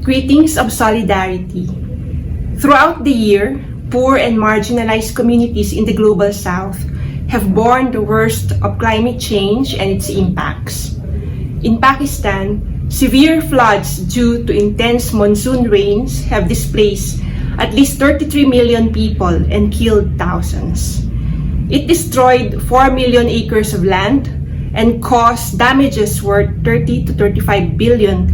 Greetings of solidarity. Throughout the year, poor and marginalized communities in the Global South have borne the worst of climate change and its impacts. In Pakistan, severe floods due to intense monsoon rains have displaced at least 33 million people and killed thousands. It destroyed 4 million acres of land and caused damages worth $30 to $35 billion.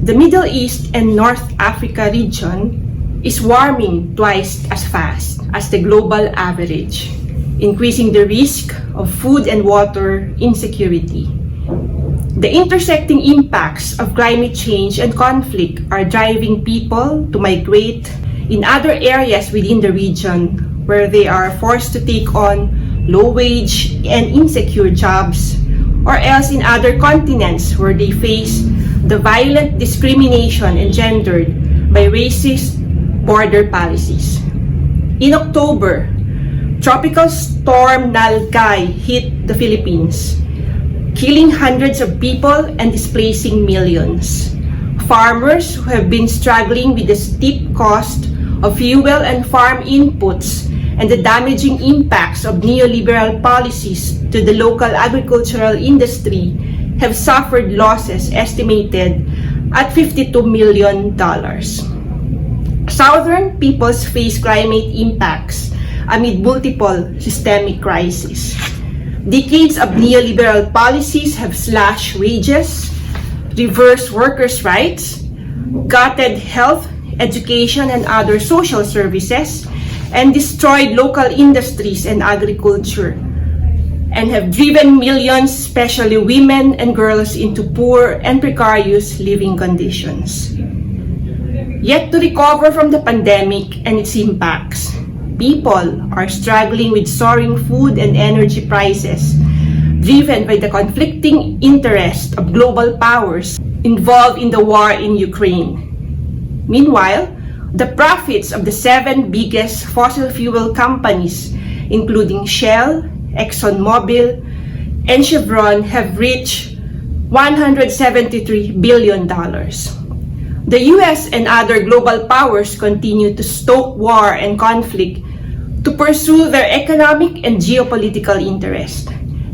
The Middle East and North Africa region is warming twice as fast as the global average, increasing the risk of food and water insecurity. The intersecting impacts of climate change and conflict are driving people to migrate in other areas within the region where they are forced to take on low-wage and insecure jobs, or else in other continents where they face the violent discrimination engendered by racist border policies. In October, Tropical Storm Nalgae hit the Philippines, killing hundreds of people and displacing millions. Farmers who have been struggling with the steep cost of fuel and farm inputs and the damaging impacts of neoliberal policies to the local agricultural industry have suffered losses estimated at $52 million. Southern peoples face climate impacts amid multiple systemic crises. Decades of neoliberal policies have slashed wages, reversed workers' rights, gutted health, education, and other social services, and destroyed local industries and agriculture, and have driven millions, especially women and girls, into poor and precarious living conditions. Yet to recover from the pandemic and its impacts, people are struggling with soaring food and energy prices, driven by the conflicting interests of global powers involved in the war in Ukraine. Meanwhile, the profits of the 7 biggest fossil fuel companies, including Shell, ExxonMobil, and Chevron, have reached $173 billion. The US and other global powers continue to stoke war and conflict to pursue their economic and geopolitical interests.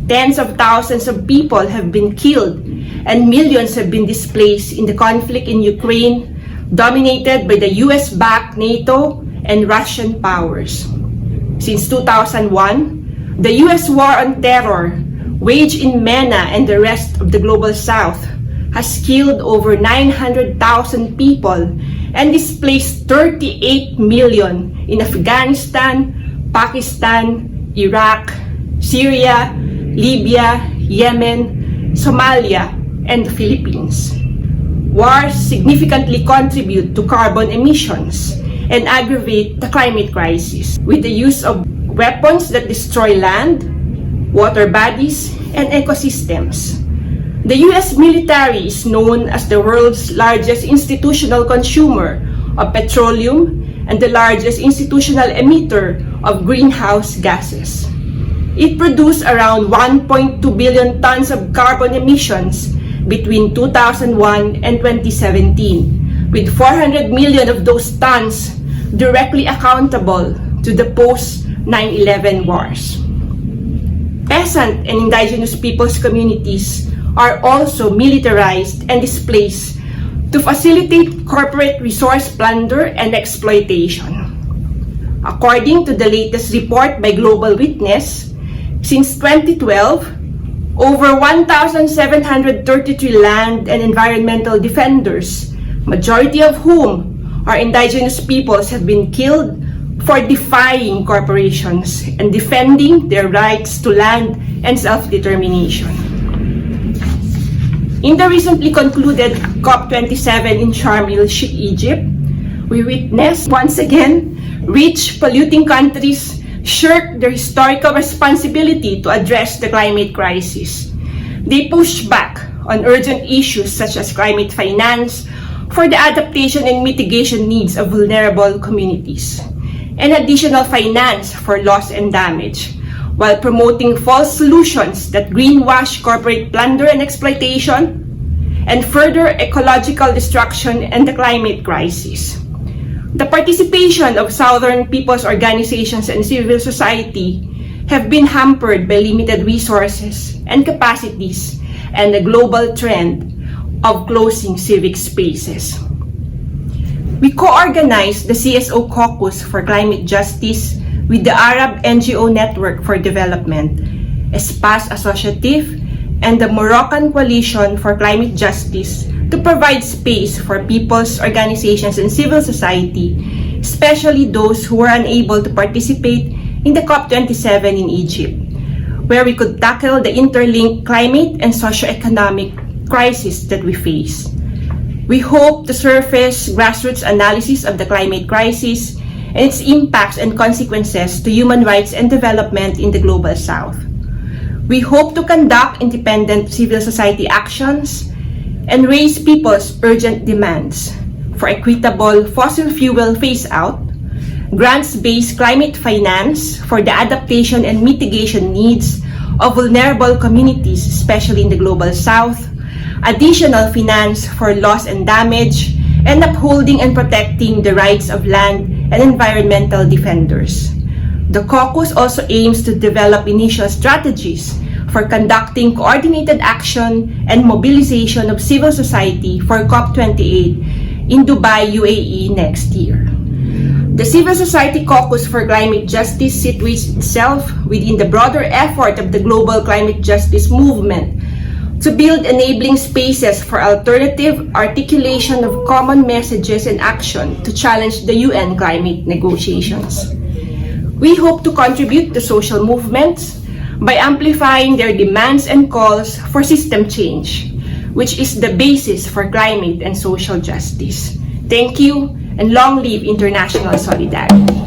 Tens of thousands of people have been killed and millions have been displaced in the conflict in Ukraine, dominated by the US-backed NATO and Russian powers. Since 2001, the US war on terror, waged in MENA and the rest of the Global South, has killed over 900,000 people and displaced 38 million in Afghanistan, Pakistan, Iraq, Syria, Libya, Yemen, Somalia, and the Philippines. Wars significantly contribute to carbon emissions and aggravate the climate crisis with the use of weapons that destroy land, water bodies, and ecosystems. The US military is known as the world's largest institutional consumer of petroleum and the largest institutional emitter of greenhouse gases. It produced around 1.2 billion tons of carbon emissions between 2001 and 2017, with 400 million of those tons directly accountable to the post-9/11 wars. Peasant and indigenous peoples communities are also militarized and displaced to facilitate corporate resource plunder and exploitation. According to the latest report by Global Witness, since 2012, over 1,733 land and environmental defenders, majority of whom are indigenous peoples, have been killed for defying corporations and defending their rights to land and self-determination. In the recently concluded COP27 in Sharm el-Sheikh, Egypt, we witnessed once again rich polluting countries shirk their historical responsibility to address the climate crisis. They push back on urgent issues such as climate finance for the adaptation and mitigation needs of vulnerable communities, and additional finance for loss and damage, while promoting false solutions that greenwash corporate plunder and exploitation, and further ecological destruction and the climate crisis. The participation of Southern people's organizations and civil society have been hampered by limited resources and capacities and the global trend of closing civic spaces. We co-organized the CSO Caucus for Climate Justice with the Arab NGO Network for Development, Espace, Associatif, and the Moroccan Coalition for Climate Justice to provide space for people's organizations and civil society, especially those who were unable to participate in the COP27 in Egypt, where we could tackle the interlinked climate and socioeconomic crisis that we face. We hope to surface grassroots analysis of the climate crisis and its impacts and consequences to human rights and development in the Global South. We hope to conduct independent civil society actions and raise people's urgent demands for equitable fossil fuel phase-out, grants-based climate finance for the adaptation and mitigation needs of vulnerable communities, especially in the Global South, additional finance for loss and damage, and upholding and protecting the rights of land and environmental defenders. The caucus also aims to develop initial strategies for conducting coordinated action and mobilization of civil society for COP28 in Dubai, UAE next year. The Civil Society Caucus for Climate Justice situates itself within the broader effort of the global climate justice movement to build enabling spaces for alternative articulation of common messages and action to challenge the UN climate negotiations. We hope to contribute to social movements by amplifying their demands and calls for system change, which is the basis for climate and social justice. Thank you, and long live international solidarity.